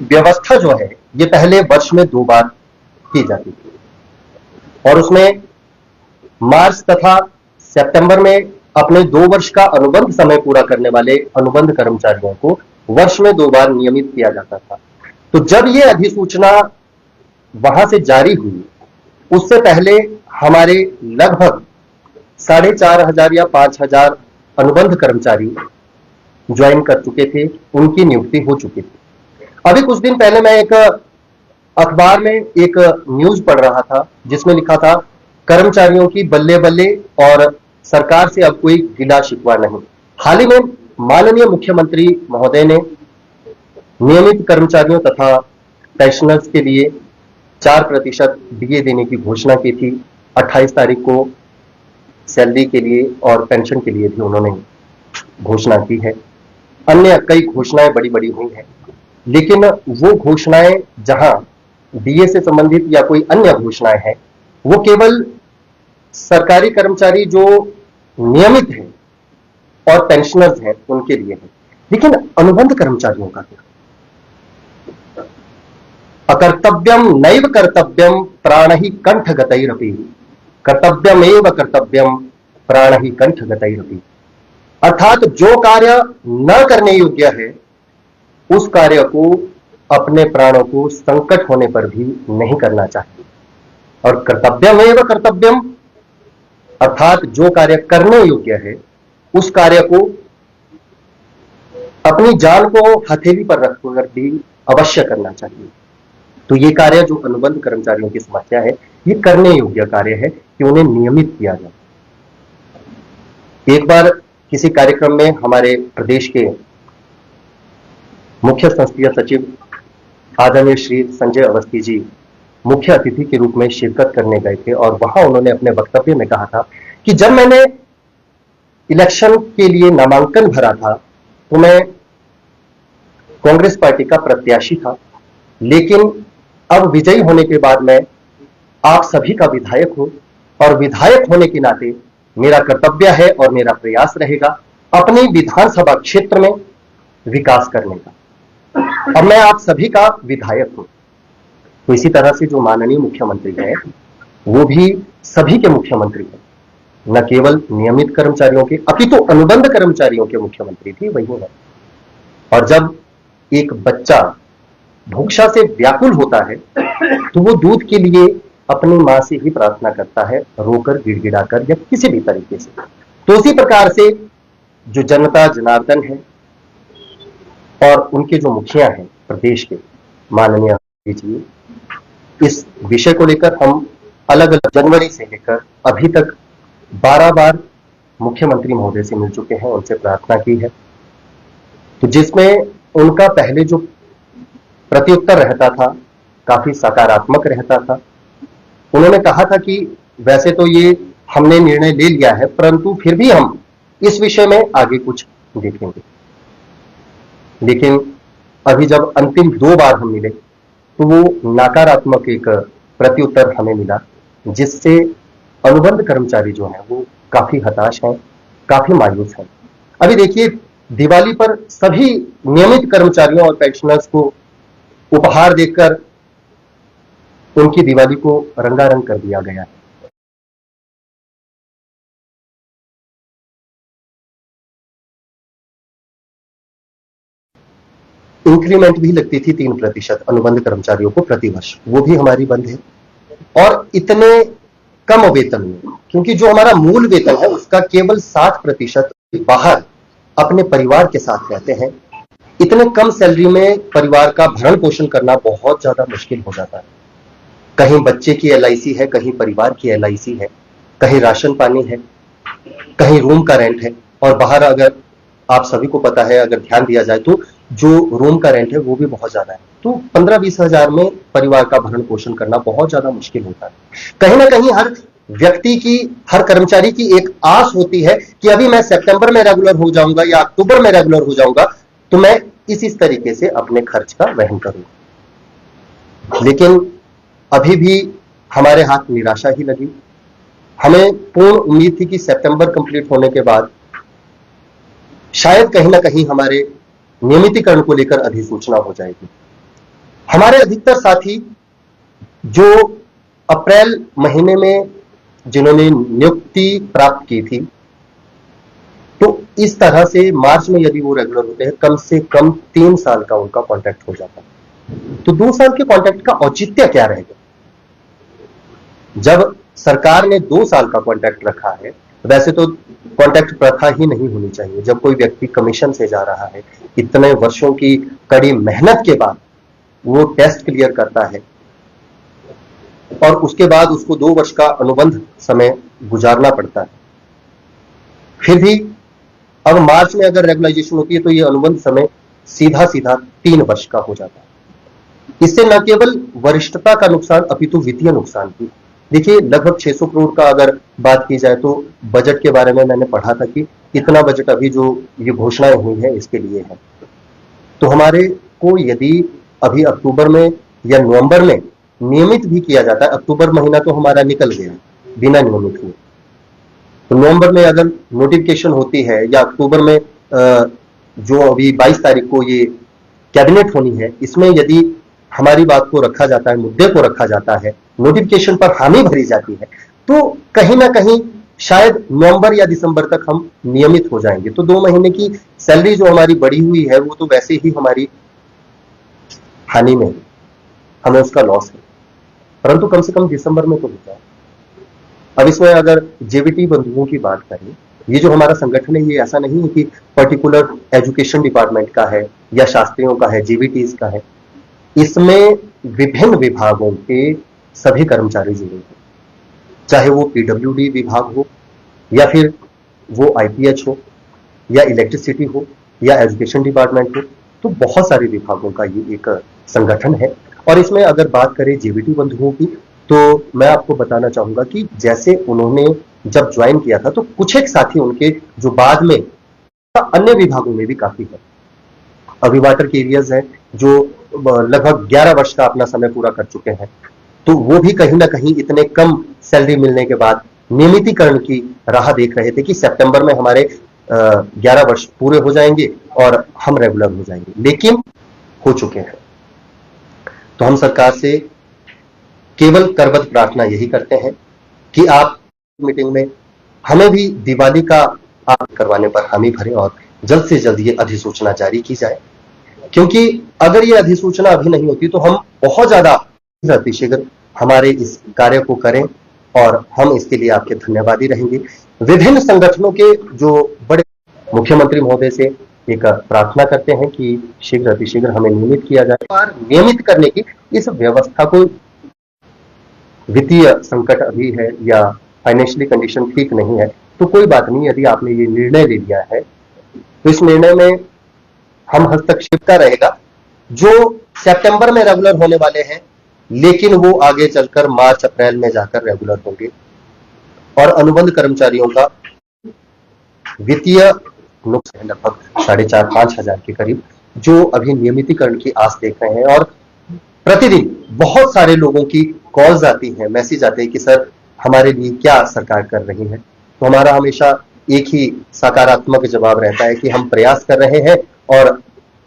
व्यवस्था जो है ये पहले वर्ष में 2 बार की जाती थी और उसमें मार्च तथा सितंबर में अपने 2 वर्ष का अनुबंध समय पूरा करने वाले अनुबंध कर्मचारियों को वर्ष में 2 बार नियमित किया जाता था। तो जब ये अधिसूचना वहां से जारी हुई, उससे पहले हमारे लगभग 4,500 या 5,000 अनुबंध कर्मचारी ज्वाइन कर चुके थे, उनकी नियुक्ति हो चुकी थी। अभी कुछ दिन पहले मैं एक अखबार में एक न्यूज पढ़ रहा था जिसमें लिखा था, कर्मचारियों की बल्ले बल्ले और सरकार से अब कोई गिला शिकवा नहीं। हाल ही में माननीय मुख्यमंत्री महोदय ने नियमित कर्मचारियों तथा पेंशनर्स के लिए 4% डीए देने की घोषणा की थी। 28 तारीख को सैलरी के लिए और पेंशन के लिए भी उन्होंने घोषणा की है। अन्य कई घोषणाएं बड़ी बड़ी हुई हैं, लेकिन वो घोषणाएं जहां डीए से संबंधित या कोई अन्य घोषणाएं हैं, वो केवल सरकारी कर्मचारी जो नियमित हैं और पेंशनर्स हैं उनके लिए है। लेकिन अनुबंध कर्मचारियों का क्या? अकर्तव्यम नैव कर्तव्यम प्राणहि कंठगतैरपि, कर्तव्यमेव कर्तव्यम प्राणहि कंठगतैरपि। अर्थात जो कार्य न करने योग्य है उस कार्य को अपने प्राणों को संकट होने पर भी नहीं करना चाहिए। और कर्तव्यमेव कर्तव्यम अर्थात जो कार्य करने योग्य है उस कार्य को अपनी जान को हथेली पर रखकर भी अवश्य करना चाहिए। तो ये कार्य जो अनुबंध कर्मचारियों की समस्या है, ये करने योग्य कार्य है कि उन्हें नियमित किया जाए। एक बार किसी कार्यक्रम में हमारे प्रदेश के मुख्य संसदीय सचिव आदरणीय श्री संजय अवस्थी जी मुख्य अतिथि के रूप में शिरकत करने गए थे और वहां उन्होंने अपने वक्तव्य में कहा था कि जब मैंने इलेक्शन के लिए नामांकन भरा था तो मैं कांग्रेस पार्टी का प्रत्याशी था, लेकिन अब विजयी होने के बाद मैं आप सभी का विधायक हूं और विधायक होने के नाते मेरा कर्तव्य है और मेरा प्रयास रहेगा अपने विधानसभा क्षेत्र में विकास करने का। अब मैं आप सभी का विधायक हूं। तो इसी तरह से जो माननीय मुख्यमंत्री है वो भी सभी के मुख्यमंत्री हैं, न केवल नियमित कर्मचारियों के, अपितु अनुबंध कर्मचारियों के मुख्यमंत्री भी वही है। और जब एक बच्चा भूखा से व्याकुल होता है तो वो दूध के लिए अपनी मां से ही प्रार्थना करता है, रोकर गिड़गिड़ाकर या किसी भी तरीके से। तो उसी प्रकार से जो जनता जनार्दन है और उनके जो मुखिया हैं प्रदेश के माननीय जी, इस विषय को लेकर हम अलग अलग जनवरी से लेकर अभी तक 12 बार मुख्यमंत्री महोदय से मिल चुके हैं, उनसे प्रार्थना की है। तो जिसमें उनका पहले जो प्रत्युत्तर रहता था काफी सकारात्मक रहता था। उन्होंने कहा था कि वैसे तो ये हमने निर्णय ले लिया है, परंतु फिर भी हम इस विषय में आगे कुछ देखेंगे। लेकिन अभी जब अंतिम 2 बार हम मिले तो वो नकारात्मक एक प्रत्युत्तर हमें मिला, जिससे अनुबंध कर्मचारी जो हैं वो काफी हताश हैं, काफी मायूस हैं। अभी देखिए, दिवाली पर सभी नियमित कर्मचारियों और पेंशनर्स को उपहार देकर उनकी दिवाली को रंगारंग कर दिया गया है। इंक्रीमेंट भी लगती थी 3% अनुबंध कर्मचारियों को प्रति वर्ष, वो भी हमारी बंद है। और इतने कम वेतन में, क्योंकि जो हमारा मूल वेतन है उसका केवल 60% बाहर अपने परिवार के साथ रहते हैं, इतने कम सैलरी में परिवार का भरण पोषण करना बहुत ज्यादा मुश्किल हो जाता है। कहीं बच्चे की एलआईसी है, कहीं परिवार की एलआईसी है, कहीं राशन पानी है, कहीं रूम का रेंट है। और बाहर अगर आप सभी को पता है, अगर ध्यान दिया जाए तो जो रूम का रेंट है वो भी बहुत ज्यादा है। तो 15-20 हजार में परिवार का भरण पोषण करना बहुत ज्यादा मुश्किल होता है। कहीं ना कहीं हर व्यक्ति की, हर कर्मचारी की एक आस होती है कि अभी मैं सितंबर में रेगुलर हो जाऊंगा या अक्टूबर में रेगुलर हो जाऊंगा तो मैं इस तरीके से अपने खर्च का वहन करूंगा। लेकिन अभी भी हमारे हाथ निराशा ही लगी। हमें पूर्ण उम्मीद थी कि सितंबर कंप्लीट होने के बाद शायद कहीं ना कहीं हमारे नियमितीकरण को लेकर अधिसूचना हो जाएगी, हमारे अधिकतर साथी जो अप्रैल महीने में जिन्होंने नियुक्ति प्राप्त की थी, तो इस तरह से मार्च में यदि वो रेगुलर होते हैं, कम से कम 3 साल का उनका कॉन्ट्रैक्ट हो जाता है। तो 2 साल के कॉन्ट्रैक्ट का औचित्य क्या रहेगा? जब सरकार ने 2 साल का कॉन्ट्रैक्ट रखा है, वैसे तो कॉन्ट्रैक्ट प्रथा ही नहीं होनी चाहिए। जब कोई व्यक्ति कमीशन से जा रहा है, इतने वर्षों की कड़ी मेहनत के बाद वो टेस्ट क्लियर करता है और उसके बाद उसको 2 वर्ष का अनुबंध समय गुजारना पड़ता है। फिर भी अब मार्च में अगर रेगुलाइजेशन होती है तो ये अनुबंध समय सीधा सीधा 3 वर्ष का हो जाता है। इससे न केवल वरिष्ठता का नुकसान अपितु वित्तीय नुकसान भी। देखिए, लगभग 600 करोड़ का अगर बात की जाए तो बजट के बारे में मैंने पढ़ा था कि इतना बजट अभी जो ये घोषणाएं हुई है इसके लिए है। तो हमारे को यदि अभी अक्टूबर में या नवंबर में नियमित भी किया जाता है, अक्टूबर महीना तो हमारा निकल गया बिना नियमित हुए, तो नवंबर में अगर नोटिफिकेशन होती है या अक्टूबर में जो अभी 22 तारीख को ये कैबिनेट होनी है, इसमें यदि हमारी बात को रखा जाता है, मुद्दे को रखा जाता है, नोटिफिकेशन पर हामी भरी जाती है, तो कहीं ना कहीं शायद नवंबर या दिसंबर तक हम नियमित हो जाएंगे। तो 2 महीने की सैलरी जो हमारी बढ़ी हुई है वो तो वैसे ही हमारी हानि में, हमें उसका लॉस है, परंतु कम से कम दिसंबर में तो हो जाए। अब इसमें अगर जेवीटी बंधुओं की बात करें, ये जो हमारा संगठन है ये ऐसा नहीं है कि पर्टिकुलर एजुकेशन डिपार्टमेंट का है या शास्त्रियों का है, जेवीटीज का है। इसमें विभिन्न विभागों के सभी कर्मचारी जुड़े हैं, चाहे वो पीडब्ल्यूडी विभाग हो या फिर वो आईपीएच हो या इलेक्ट्रिसिटी हो या एजुकेशन डिपार्टमेंट हो, तो बहुत सारे विभागों का ये एक संगठन है। और इसमें अगर बात करें जेवीटी बंधुओं की, तो मैं आपको बताना चाहूंगा कि जैसे उन्होंने जब ज्वाइन किया था तो कुछ एक साथी उनके जो बाद में अन्य विभागों में भी काफी है। अभी वाटर कैरियर्स है जो लगभग 11 वर्ष का अपना समय पूरा कर चुके हैं, तो वो भी कहीं ना कहीं इतने कम सैलरी मिलने के बाद नियमितीकरण की राह देख रहे थे कि सितंबर में हमारे 11 वर्ष पूरे हो जाएंगे और हम रेगुलर हो जाएंगे, लेकिन हो चुके हैं। तो हम सरकार से केवल करबद्ध प्रार्थना यही करते हैं कि आप मीटिंग में हमें भी दिवाली का आप करवाने पर हामी भरें और जल्द से जल्द ये अधिसूचना जारी की जाए, क्योंकि अगर ये अधिसूचना अभी नहीं होती तो हम बहुत ज्यादा अतिशीघ्र हमारे इस कार्य को करें और हम इसके लिए आपके धन्यवादी रहेंगे। विभिन्न संगठनों के जो बड़े मुख्यमंत्री महोदय से एक प्रार्थना करते हैं कि शीघ्र अतिशीघ्र हमें नियमित किया जाए और नियमित करने की इस व्यवस्था को, वित्तीय संकट अभी है या फाइनेंशियली कंडीशन ठीक नहीं है तो कोई बात नहीं, यदि आपने ये निर्णय ले लिया है तो इस निर्णय में हम हस्तक्षेप का रहेगा। जो सितंबर में रेगुलर होने वाले हैं लेकिन वो आगे चलकर मार्च अप्रैल में जाकर रेगुलर होंगे, और अनुबंध कर्मचारियों का वित्तीय नुकसान लगभग 4,500-5 हजार के करीब जो अभी नियमितीकरण की आस देख रहे हैं। और प्रतिदिन बहुत सारे लोगों की कॉल्स आती हैं, मैसेज आते हैं कि सर हमारे लिए क्या सरकार कर रही है। तो हमारा हमेशा एक ही सकारात्मक जवाब रहता है कि हम प्रयास कर रहे हैं और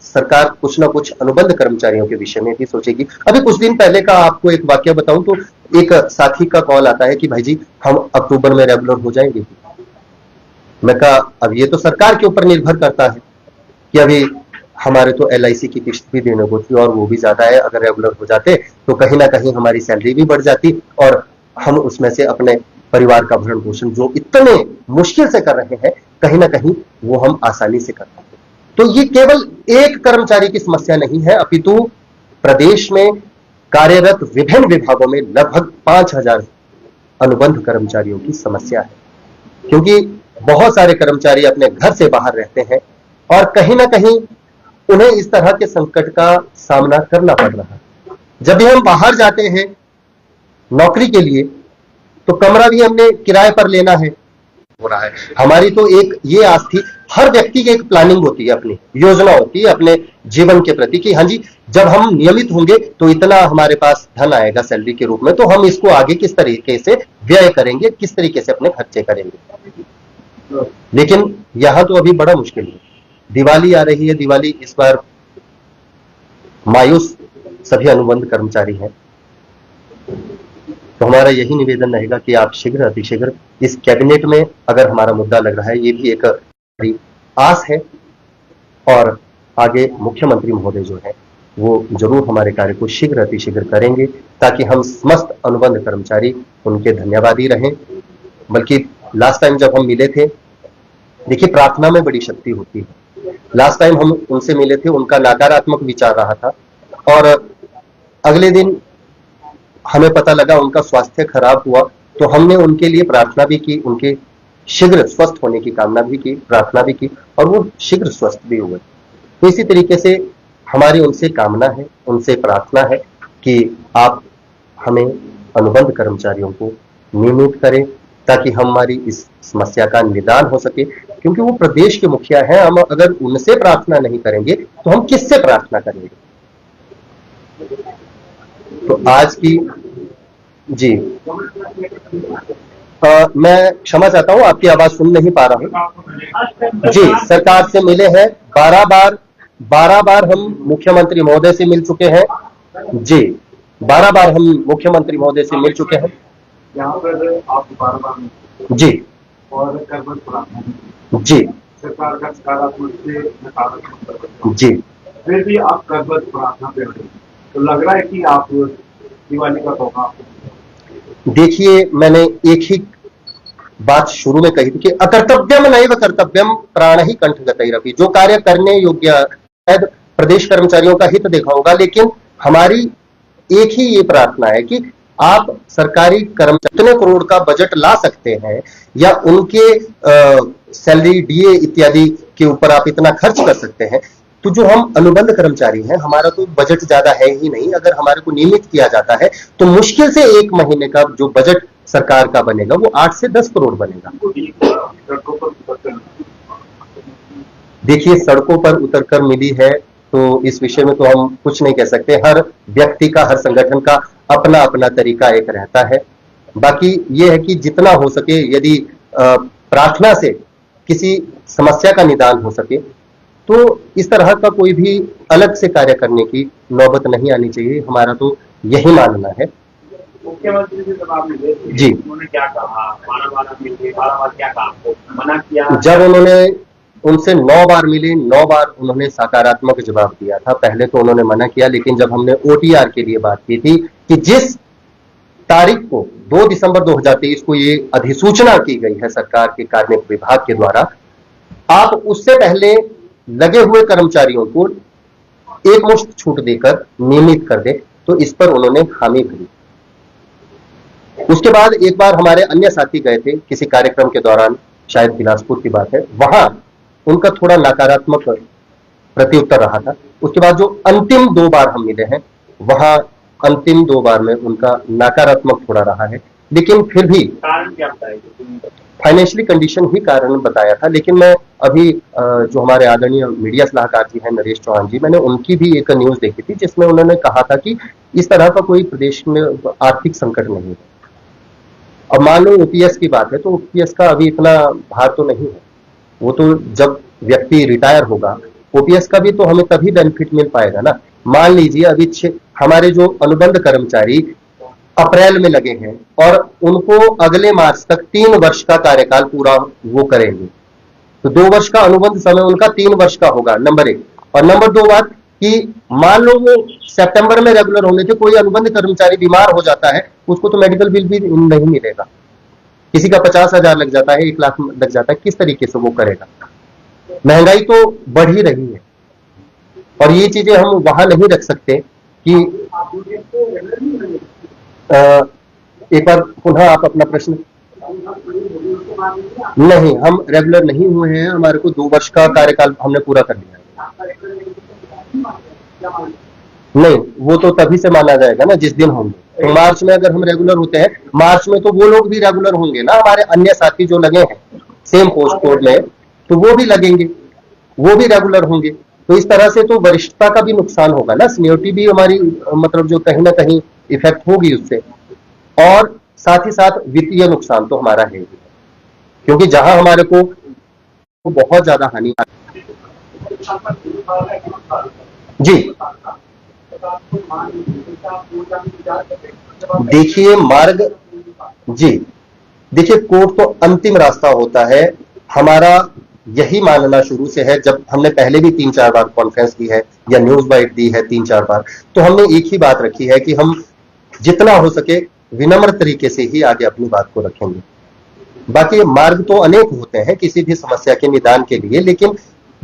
सरकार कुछ ना कुछ अनुबंध कर्मचारियों के विषय में भी सोचेगी। अभी कुछ दिन पहले का आपको एक वाक्य बताऊं तो एक साथी का कॉल आता है कि भाई जी हम अक्टूबर में रेगुलर हो जाएंगे। मैं कहा अब ये तो सरकार के ऊपर निर्भर करता है कि अभी हमारे तो LIC की किस्त भी देने को थी और वो भी ज्यादा है, अगर रेगुलर हो जाते तो कहीं ना कहीं हमारी सैलरी भी बढ़ जाती और हम उसमें से अपने परिवार का भरण पोषण जो इतने मुश्किल से कर रहे हैं कहीं ना कहीं वो हम आसानी से कर पाते। तो ये केवल एक कर्मचारी की समस्या नहीं है, अपितु प्रदेश में कार्यरत विभिन्न विभागों में लगभग 5,000 अनुबंध कर्मचारियों की समस्या है, क्योंकि बहुत सारे कर्मचारी अपने घर से बाहर रहते हैं और कहीं ना कहीं उन्हें इस तरह के संकट का सामना करना पड़ रहा है। जब भी हम बाहर जाते हैं नौकरी के लिए तो कमरा भी हमने किराए पर लेना है, हो रहा है। हमारी तो एक ये आस थी, हर व्यक्ति की एक प्लानिंग होती है, अपनी योजना होती है अपने जीवन के प्रति कि हाँ जी जब हम नियमित होंगे तो इतना हमारे पास धन आएगा सैलरी के रूप में, तो हम इसको आगे किस तरीके से व्यय करेंगे, किस तरीके से अपने खर्चे करेंगे। लेकिन यहां तो अभी बड़ा मुश्किल है। दिवाली आ रही है, दिवाली इस बार मायूस सभी अनुबंध कर्मचारी हैं। तो हमारा यही निवेदन रहेगा कि आप शीघ्र अतिशीघ्र इस कैबिनेट में, अगर हमारा मुद्दा लग रहा है, ये भी एक बड़ी आस है, और आगे मुख्यमंत्री महोदय जो है वो जरूर हमारे कार्य को शीघ्र अतिशीघ्र करेंगे, ताकि हम समस्त अनुबंध कर्मचारी उनके धन्यवादी रहें। बल्कि लास्ट टाइम जब हम मिले थे, देखिए प्रार्थना में बड़ी शक्ति होती है। लास्ट टाइम हम उनसे मिले थे, उनका नकारात्मक विचार रहा था, और अगले दिन हमें पता लगा उनका स्वास्थ्य खराब हुआ, तो हमने उनके लिए प्रार्थना भी की, उनके शीघ्र स्वस्थ होने की कामना भी की, प्रार्थना भी की, और वो शीघ्र स्वस्थ भी हुए। तो इसी तरीके से हमारी उनसे कामना है, उनसे प्रार्थना है कि आप हमें अनुबंध कर्मचारियों को नियमित करें, ताकि हमारी इस समस्या का निदान हो सके, क्योंकि वो प्रदेश के मुखिया हैं। हम अगर उनसे प्रार्थना नहीं करेंगे तो हम किससे प्रार्थना करेंगे? तो आज की जी मैं क्षमा चाहता हूं, आपकी आवाज सुन नहीं पा रहा हूं। जी, सरकार से मिले हैं 12 बार हम मुख्यमंत्री महोदय से मिल चुके हैं। जी, 12 बार हम मुख्यमंत्री महोदय से मिल चुके हैं। यहाँ पर आप 12 बार जी और जी सरकार का सकारात्मक से नकारात्मक जी, फिर भी आप कर्बत प्रार्थना पे रहे, तो लग रहा है कि आप दिवाली का तोहफा। देखिए, मैंने एक ही बात शुरू में कही थी कि अकर्तव्यम नैव कर्तव्यम प्राण ही कंठगतैरपि। जो कार्य करने योग्य शायद प्रदेश कर्मचारियों का हित देखा होगा, लेकिन हमारी एक ही ये प्रार्थना है कि आप सरकारी कर्मचारी कितने करोड़ का बजट ला सकते हैं, या उनके सैलरी, डीए इत्यादि के ऊपर आप इतना खर्च कर सकते हैं। तो जो हम अनुबंध कर्मचारी हैं, हमारा तो बजट ज्यादा है ही नहीं। अगर हमारे को नियमित किया जाता है तो मुश्किल से एक महीने का जो बजट सरकार का बनेगा वो 8 से 10 करोड़ बनेगा। देखिए, सड़कों पर उतरकर मिली है, तो इस विषय में तो हम कुछ नहीं कह सकते। हर व्यक्ति का, हर संगठन का अपना अपना तरीका एक रहता है। बाकी ये है कि जितना हो सके, यदि प्रार्थना से किसी समस्या का निदान हो सके, तो इस तरह का कोई भी अलग से कार्य करने की नौबत नहीं आनी चाहिए। हमारा तो यही मानना है। मुख्यमंत्री से जब आप मिले जी, उन्होंने क्या कहा? 12 बार मिले, 12 बार क्या कहा? आपको मना किया? जब उन्होंने उनसे 9 बार मिले, 9 बार उन्होंने सकारात्मक जवाब दिया था। पहले तो उन्होंने मना किया, लेकिन जब हमने ओटीआर के लिए बात की थी कि जिस तारीख को 2 दिसंबर 2023 को ये अधिसूचना की गई है सरकार के कार्मिक विभाग के द्वारा, आप उससे पहले लगे हुए कर्मचारियों को एक मुश्त छूट देकर नियमित कर दे, तो इस पर उन्होंने हामी भरी। उसके बाद एक बार हमारे अन्य साथी गए थे किसी कार्यक्रम के दौरान, शायद बिलासपुर की बात है, वहां उनका थोड़ा नकारात्मक प्रत्युत्तर रहा था। उसके बाद जो अंतिम 2 बार हम मिले हैं, वहां अंतिम 2 बार में उनका नकारात्मक थोड़ा रहा है, लेकिन फिर भी कारण क्या बताएंगे? फाइनेंशियली कंडीशन ही कारण बताया था। लेकिन मैं अभी जो हमारे आदरणीय मीडिया सलाहकार जी हैं, नरेश चौहान जी, मैंने उनकी भी एक न्यूज देखी थी जिसमें उन्होंने कहा था कि इस तरह का कोई प्रदेश में आर्थिक संकट नहीं है। अब मान लो ओपीएस की बात है, तो ओपीएस का अभी इतना भार तो नहीं है। वो तो जब व्यक्ति रिटायर होगा, ओपीएस का भी तो हमें तभी बेनिफिट मिल पाएगा ना। मान लीजिए अभी हमारे जो अनुबंध कर्मचारी अप्रैल में लगे हैं और उनको अगले मार्च तक 3 वर्ष का कार्यकाल पूरा वो करेंगे, तो 2 वर्ष का अनुबंध समय उनका 3 वर्ष का होगा, नंबर 1। और नंबर 2 बात कि मान लो वो सितंबर में रेगुलर होने थे, कोई अनुबंध कर्मचारी बीमार हो जाता है, उसको तो मेडिकल बिल भी नहीं मिलेगा। किसी का 50,000 लग जाता है, 1 लाख लग जाता है, किस तरीके से वो करेगा? महंगाई तो बढ़ ही रही है, और ये चीजें हम वहां नहीं रख सकते कि एक बार पुनः आप अपना प्रश्न। नहीं, हम रेगुलर नहीं हुए हैं, हमारे को 2 वर्ष का कार्यकाल हमने पूरा कर लिया है। नहीं, वो तो तभी से माना जाएगा ना जिस दिन होंगे। तो मार्च में अगर हम रेगुलर होते हैं, मार्च में तो वो लोग भी रेगुलर होंगे ना, हमारे अन्य साथी जो लगे हैं सेम पोस्ट कोड में, तो वो भी लगेंगे, वो भी रेगुलर होंगे। तो इस तरह से तो वरिष्ठता का भी नुकसान होगा ना, सीनियरिटी भी हमारी मतलब जो कहीं ना कहीं इफेक्ट होगी उससे, और साथ ही साथ वित्तीय नुकसान तो हमारा है ही, क्योंकि जहां हमारे को बहुत ज्यादा हानि। जी, देखिए मार्ग, जी देखिए कोर्ट तो अंतिम रास्ता होता है। हमारा यही मानना शुरू से है, जब हमने पहले भी 3-4 बार कॉन्फ्रेंस की है या न्यूज बाइट दी है 3-4 बार, तो हमने एक ही बात रखी है कि हम जितना हो सके विनम्र तरीके से ही आगे अपनी बात को रखेंगे। बाकी मार्ग तो अनेक होते हैं किसी भी समस्या के निदान के लिए, लेकिन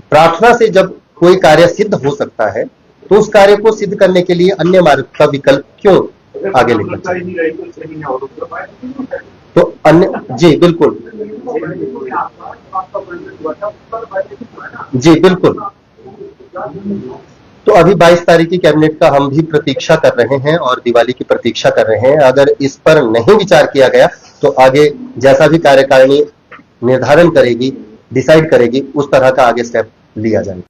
प्रार्थना से जब कोई कार्य सिद्ध हो सकता है तो उस कार्य को सिद्ध करने के लिए अन्य मार्ग का विकल्प क्यों आगे लेकर चलें? तो अन्य, जी बिल्कुल, जी बिल्कुल। तो अभी 22 तारीख की कैबिनेट का हम भी प्रतीक्षा कर रहे हैं और दिवाली की प्रतीक्षा कर रहे हैं। अगर इस पर नहीं विचार किया गया तो आगे जैसा भी कार्यकारिणी निर्धारण करेगी, डिसाइड करेगी, उस तरह का आगे स्टेप लिया जाएगा।